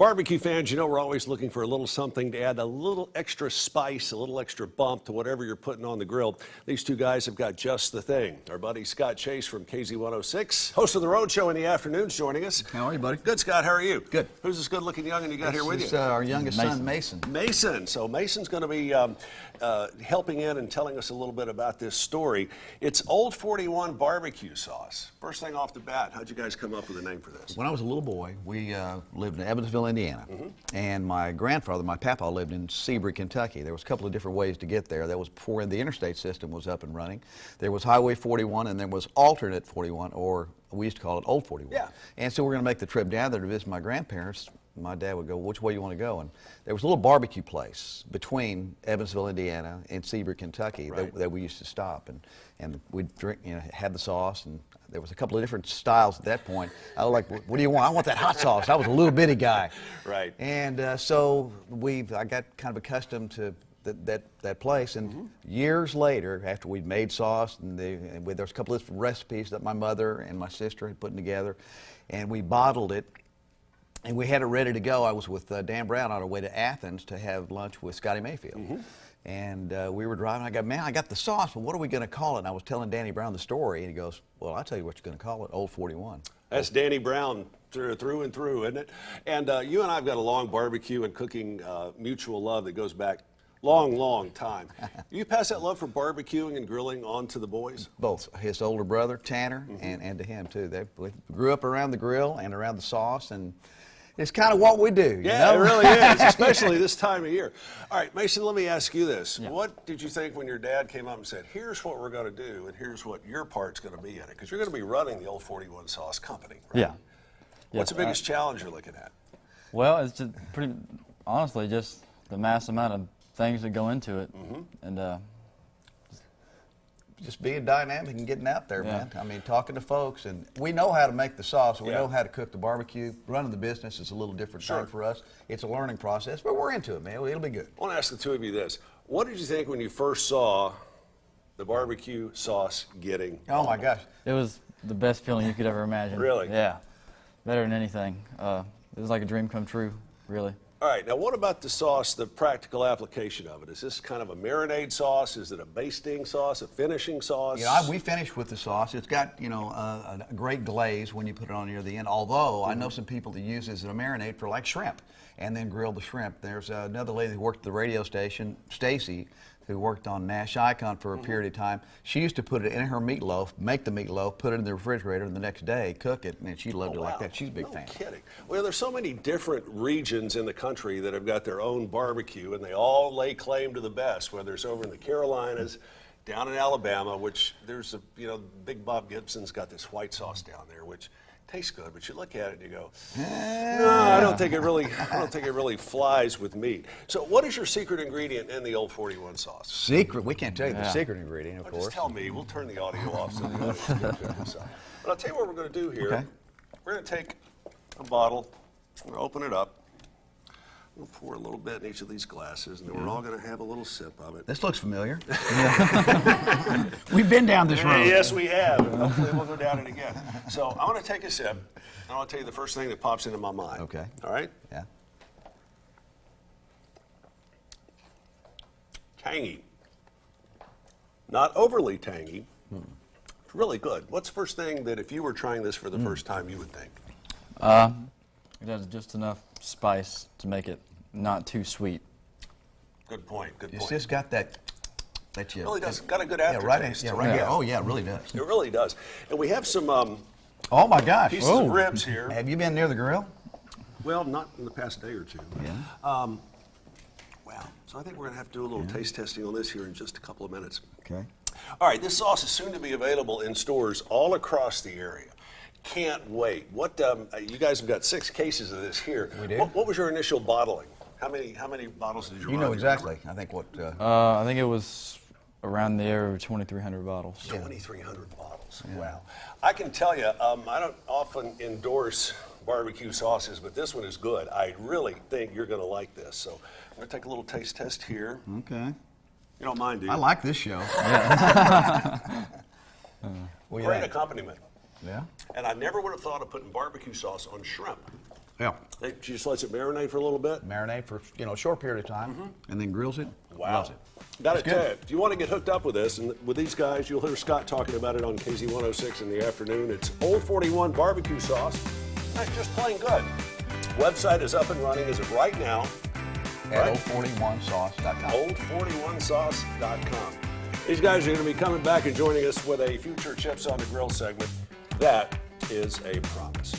Barbecue fans, you know we're always looking for a little something to add a little extra spice, a little extra bump to whatever you're putting on the grill. These two guys have got just the thing. Our buddy Scott Chase from KZ106, host of the Road Show in the afternoons, joining us. How are you, buddy? Good, Scott. How are you? Good. Who's this good-looking young'un you got here with you? This is our youngest son, Mason. Mason. So Mason's going to be helping in and telling us a little bit about this story. It's Old 41 barbecue sauce. First thing off the bat, how'd you guys come up with a name for this? When I was a little boy, we lived in Evansville, Indiana, and my grandfather, my papa, lived in Seabury, Kentucky. There was a couple of different ways to get there. That was before the interstate system was up and running. There was Highway 41, and there was alternate 41, or we used to call it Old 41. Yeah. And so we're going to make the trip down there to visit my grandparents. My dad would go, which way you want to go? And there was a little barbecue place between Evansville, Indiana, and Seabury, Kentucky, that we used to stop, and we'd drink, have the sauce, and there was a couple of different styles at that point. I was like, what do you want? I want that hot sauce. I was a little bitty guy. Right. And so I got kind of accustomed to that place, and years later, after we'd made sauce, and there was a couple of different recipes that my mother and my sister had put together, and we bottled it. And we had it ready to go. I was with Dan Brown on our way to Athens to have lunch with Scotty Mayfield. And we were driving. I go, man, I got the sauce, but what are we going to call it? And I was telling Danny Brown the story, and he goes, well, I'll tell you what you're going to call it, Old 41. That's Danny Brown through and through, isn't it? And you and I have got a long barbecue and cooking mutual love that goes back long time. You pass that love for barbecuing and grilling on to the boys? Both. His older brother, Tanner, and to him, too. They grew up around the grill and around the sauce, and it's kind of what we do. Yeah, it really is, especially this time of year. All right, Mason, let me ask you this. Yeah. What did you think when your dad came up and said, here's what we're going to do, and here's what your part's going to be in it? Because you're going to be running the Old 41 Sauce Company, right? Yeah. What's the biggest challenge you're looking at? Well, it's just honestly, just the mass amount of things that go into it. And just being dynamic and getting out there, man. I mean, talking to folks, and we know how to make the sauce. We know how to cook the barbecue. Running the business is a little different thing for us. It's a learning process, but we're into it, man. It'll be good. I want to ask the two of you this. What did you think when you first saw the barbecue sauce getting Oh, my gosh. it was the best feeling you could ever imagine. Really? Yeah. Better than anything. It was like a dream come true, really. All right, now what about the sauce, the practical application of it? Is this kind of a marinade sauce? Is it a basting sauce, a finishing sauce? We finish with the sauce. It's got, a great glaze when you put it on near the end, although I know some people that use it as a marinade for like shrimp and then grill the shrimp. There's another lady who worked at the radio station, Stacy, who worked on Nash Icon for a period of time. She used to put it in her meatloaf, make the meatloaf, put it in the refrigerator, and the next day cook it, and she loved it like that. She's a big fan. No kidding. Well, there's so many different regions in the country that have got their own barbecue, and they all lay claim to the best, whether it's over in the Carolinas, down in Alabama, which there's Big Bob Gibson's got this white sauce down there, which tastes good, but you look at it and you go, no, I don't think it really flies with meat. So what is your secret ingredient in the Old 41 sauce? Secret? We can't tell you the secret ingredient, of course. Just tell me. We'll turn the audio off so the audience can figure this out. But I'll tell you what we're going to do here. Okay. We're going to take a bottle, we're going to open it up. We'll pour a little bit in each of these glasses, and then we're all going to have a little sip of it. This looks familiar. We've been down this road. Yes, we have. Hopefully we'll go down it again. So I want to take a sip, and I want to tell you the first thing that pops into my mind. Okay. All right? Yeah. Tangy. Not overly tangy. It's really good. What's the first thing that if you were trying this for the first time you would think? It has just enough spice to make it not too sweet. Good point. Good It's point. just got that It really does. Got a good aftertaste. right here. Oh, yeah, it really does. It really does. And we have some Oh, my gosh. pieces of ribs here. Have you been near the grill? Well, not in the past day or two. Yeah. Wow. So I think we're going to have to do a little taste testing on this here in just a couple of minutes. Okay. All right, this sauce is soon to be available in stores all across the area. Can't wait. What you guys have got 6 cases of this here. We do. What was your initial bottling? How many bottles did you run? You know exactly. I think what... I think it was around the area of 2,300 bottles. 2,300 bottles. Yeah. Wow. I can tell you, I don't often endorse barbecue sauces, but this one is good. I really think you're going to like this. So I'm going to take a little taste test here. Okay. You don't mind, do you? I like this show. Great accompaniment. Yeah. And I never would have thought of putting barbecue sauce on shrimp. Yeah. She just lets it marinate for a little bit. Marinate for a short period of time, and then grills it. Wow. Loves it. Got to It's tell good. you, if you want to get hooked up with this, and with these guys, you'll hear Scott talking about it on KZ 106 in the afternoon. It's Old 41 barbecue sauce. That's just plain good. Website is up and running as of right now. At old41sauce.com. Old41sauce.com. These guys are going to be coming back and joining us with a future Chips on the Grill segment. That is a promise.